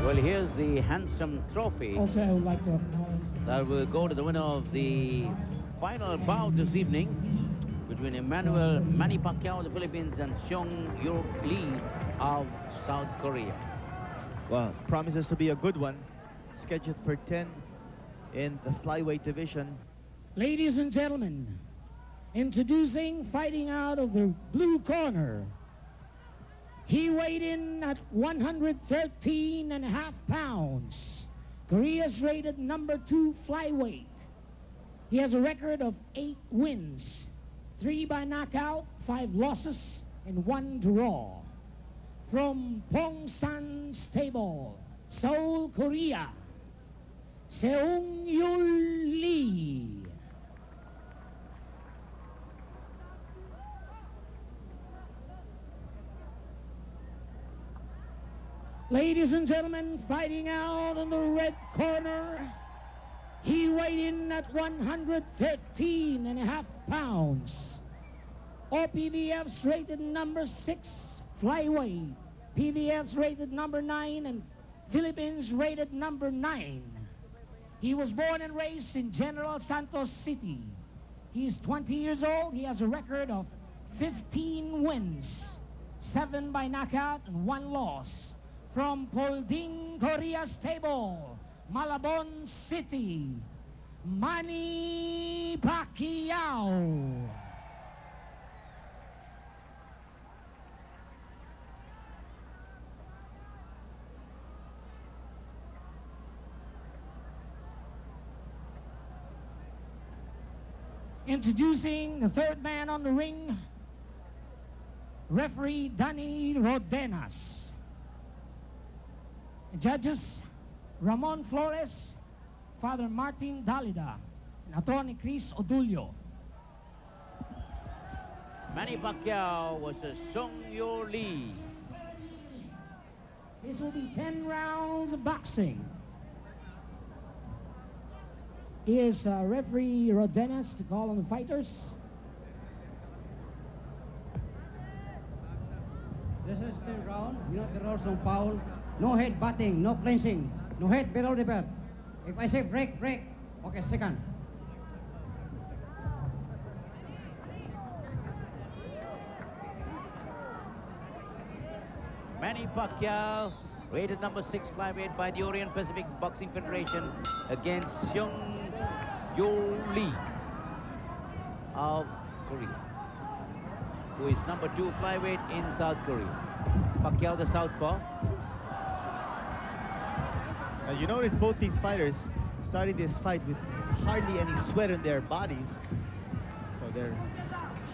Well, here's the handsome trophy Also, I would like to acknowledge that will go to the winner of the final bout this evening between Manny Pacquiao of the Philippines and Seung Yul Lee of South Korea. Well, promises to be a good one. Scheduled for 10 in the flyweight division. Ladies and gentlemen, introducing fighting out of the blue corner. He weighed in at 113.5 pounds. Korea's rated number 2 flyweight. He has a record of 8 wins, 3 by knockout, 5 losses, and 1 draw. From Pongsan Stable, Seoul, Korea, Seung Yul Lee. Ladies and gentlemen, fighting out in the red corner, he weighed in at 113.5 pounds. OPVF's rated number 6 flyweight, PVF's rated number 9, and Philippines rated number 9. He was born and raised in General Santos City. He's 20 years old. He has a record of 15 wins, 7 by knockout, and 1 loss. From Polding, Korea Stable, Malabon City, Manny Pacquiao. Introducing the third man on the ring, referee Danny Rodenas. Judges Ramon Flores, Father Martin Dalida, and Attorney Chris Odulio. Manny Pacquiao versus Seung Yul Lee. This will be 10 rounds of boxing. Here's referee Rodenas to call on the fighters. This is the round. You know the rules on foul. No head batting, no clinching, no head below the belt. If I say break, break. Okay, second. Manny Pacquiao, rated number 6 flyweight by the Orient Pacific Boxing Federation, against Seung Yul Lee of Korea, who is number 2 flyweight in South Korea. Pacquiao, the southpaw. You notice both these fighters starting this fight with hardly any sweat on their bodies. So they're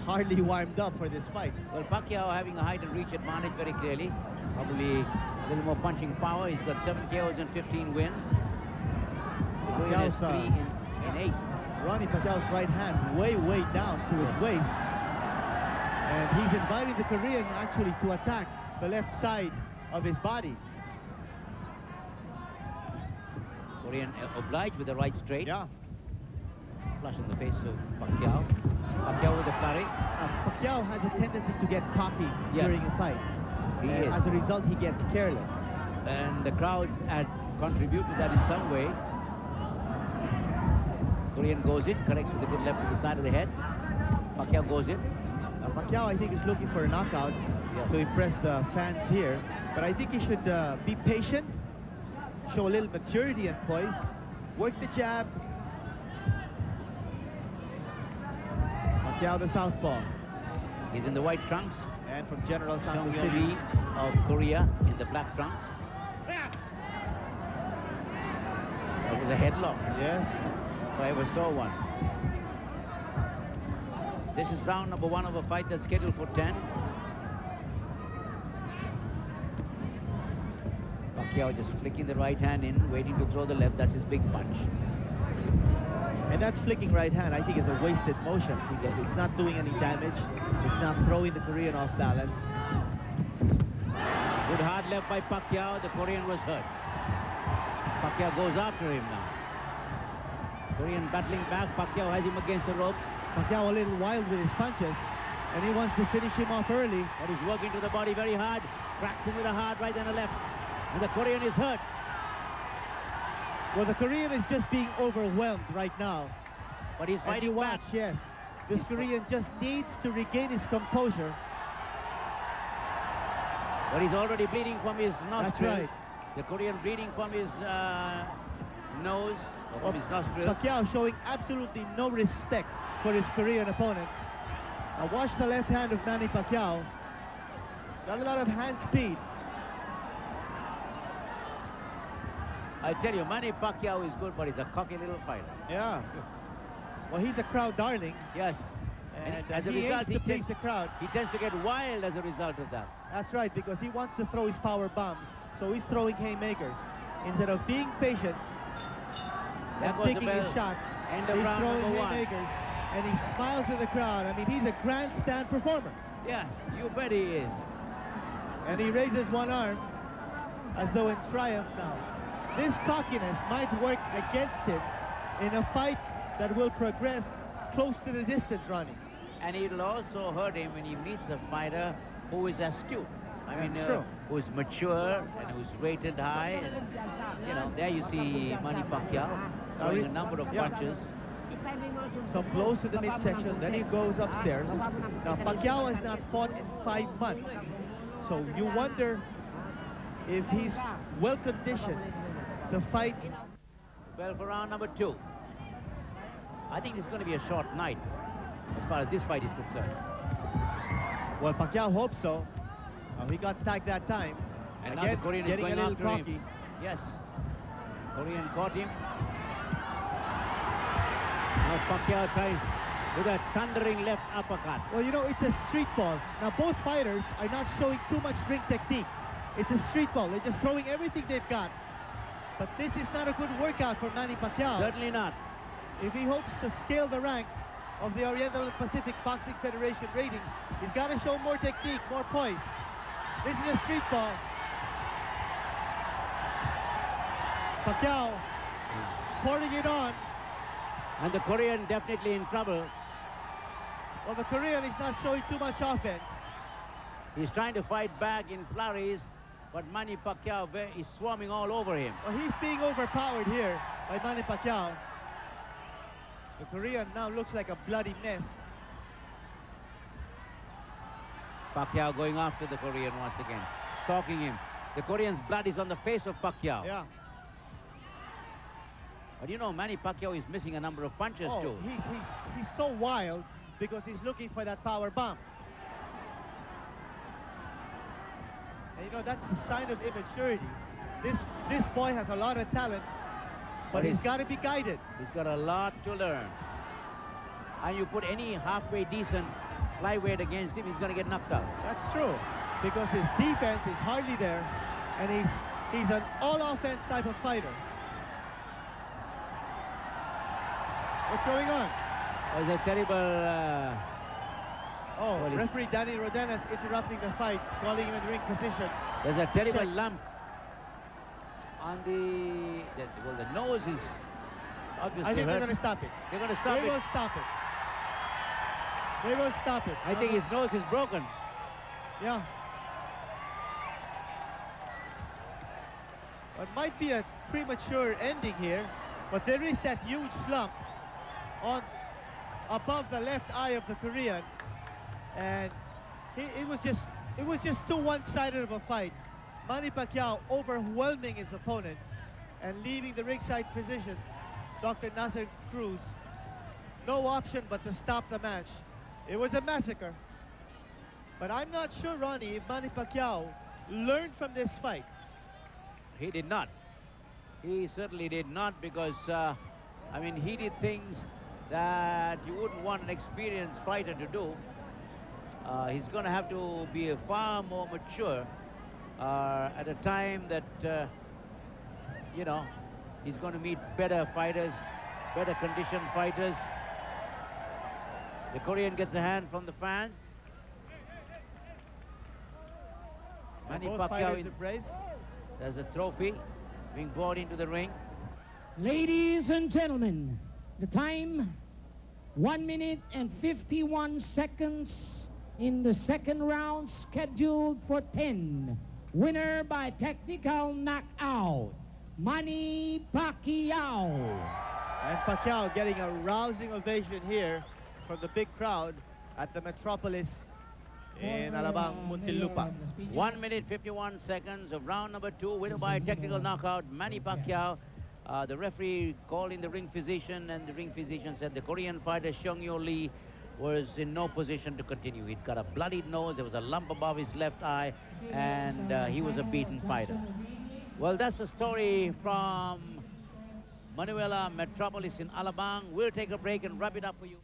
hardly warmed up for this fight. Well, Pacquiao having a height and reach advantage very clearly. Probably a little more punching power. He's got 7 KOs and 15 wins. Pacquiao's 3 in 8. Ronnie Pacquiao's right hand way down to his waist. And he's inviting the Korean actually to attack the left side of his body. Korean obliged with the right straight. Yeah. Flush in the face of Pacquiao. Pacquiao with the flurry. Pacquiao has a tendency to get cocky during a fight. As a result, he gets careless. And the crowds contribute to that in some way. Korean goes in, corrects with a good left to the side of the head. Pacquiao goes in. Pacquiao, I think, is looking for a knockout to impress the fans here. But I think he should be patient, show a little maturity and poise, work the jab. Pacquiao, the southpaw. He's in the white trunks. And from General Santos Seung Yul City Lee of Korea in the black trunks. That was a headlock. Yes. If I ever saw one. This is round number 1 of a fight that's scheduled for 10. Pacquiao just flicking the right hand in, waiting to throw the left. That's his big punch. And that flicking right hand, I think, is a wasted motion because it's not doing any damage. It's not throwing the Korean off balance. Good hard left by Pacquiao. The Korean was hurt. Pacquiao goes after him now. Korean battling back. Pacquiao has him against the rope. Pacquiao a little wild with his punches, and he wants to finish him off early. But he's working to the body very hard. Cracks him with a hard right and a left. And the Korean is hurt. Well, the Korean is just being overwhelmed right now. But he's And you fighting watch, back. yes. This Korean just needs to regain his composure. But he's already bleeding from his nostrils. That's right. The Korean bleeding from his nose, or from his nostrils. Pacquiao showing absolutely no respect for his Korean opponent. Now watch the left hand of Manny Pacquiao. Got a lot of hand speed. I tell you, Manny Pacquiao is good, but he's a cocky little fighter. Yeah. Well, he's a crowd darling. Yes. And as a he result, aims to he please tends, the crowd. he tends to get wild as a result of that. That's right, because he wants to throw his power bombs. So he's throwing haymakers. Instead of being patient That and was the taking bell. his shots, End of he's round throwing number 1. haymakers. And he smiles at the crowd. I mean, he's a grandstand performer. Yeah, you bet he is. And he raises one arm as though in triumph now. This cockiness might work against him in a fight that will progress close to the distance, Ronnie. And it'll also hurt him when he meets a fighter who is astute. I mean, That's true. who is mature and who's rated high. And, you know, there you see Manny Pacquiao throwing a number of Yeah. punches. Some blows to the midsection, then he goes upstairs. Now, Pacquiao has not fought in 5 months. So you wonder if he's well conditioned to fight. Well, for round number 2. I think it's going to be a short night as far as this fight is concerned. Well, Pacquiao hopes so. He got tagged that time. And now Again, the Korean is getting going a little after cocky. him. Yes. Korean caught him. Now Pacquiao trying with a thundering left uppercut. Well, you know, it's a street ball. Now, both fighters are not showing too much ring technique. It's a street ball. They're just throwing everything they've got. But this is not a good workout for Manny Pacquiao. Certainly not. If he hopes to scale the ranks of the Oriental and Pacific Boxing Federation ratings, he's got to show more technique, more poise. This is a street ball. Pacquiao pouring it on. And the Korean definitely in trouble. Well, the Korean is not showing too much offense. He's trying to fight back in flurries, but Manny Pacquiao is swarming all over him. Well, he's being overpowered here by Manny Pacquiao. The Korean now looks like a bloody mess. Pacquiao going after the Korean once again, stalking him. The Korean's blood is on the face of Pacquiao. Yeah. But you know, Manny Pacquiao is missing a number of punches Oh, too. he's so wild because he's looking for that power bomb. And you know, that's a sign of immaturity. This boy has a lot of talent, but he's got to be guided. He's got a lot to learn. And you put any halfway decent flyweight against him, he's going to get knocked out. That's true, because his defense is hardly there, and he's an all-offense type of fighter. What's going on? There's a terrible... well, Referee Danny Rodenas interrupting the fight, calling him in ring position. there's a terrible Check. lump on well, the nose is obviously I think they're hurt. going to stop it. They're going to stop They it. will stop it. They will stop it. I think his nose is broken. Yeah. It might be a premature ending here, but there is that huge lump on above the left eye of the Korean, and it was just too one-sided of a fight. Manny Pacquiao overwhelming his opponent and leaving the ringside physician, Dr. Nasser Cruz, no option but to stop the match. It was a massacre. But I'm not sure, Ronnie, if Manny Pacquiao learned from this fight. He did not. He certainly did not, because, I mean, he did things that you wouldn't want an experienced fighter to do. He's going to have to be far more mature at a time that, you know, he's going to meet better fighters, better conditioned fighters. The Korean gets a hand from the fans. Manny Both Pacquiao fighters embrace. there's a trophy being brought into the ring. Ladies and gentlemen, the time 1 minute and 51 seconds in the second round, scheduled for 10. Winner by technical knockout, Manny Pacquiao. And Pacquiao getting a rousing ovation here from the big crowd at the Metropolis in Alabang, Muntinlupa. 1 minute 51 seconds of round number 2, winner by technical knockout, Manny Pacquiao. The referee called in the ring physician, and the ring physician said the Korean fighter Seung-Yo Lee was in no position to continue. He'd got a bloodied nose, there was a lump above his left eye, and he was a beaten fighter. Well, that's the story from Manila Metropolis in Alabang. We'll take a break and wrap it up for you.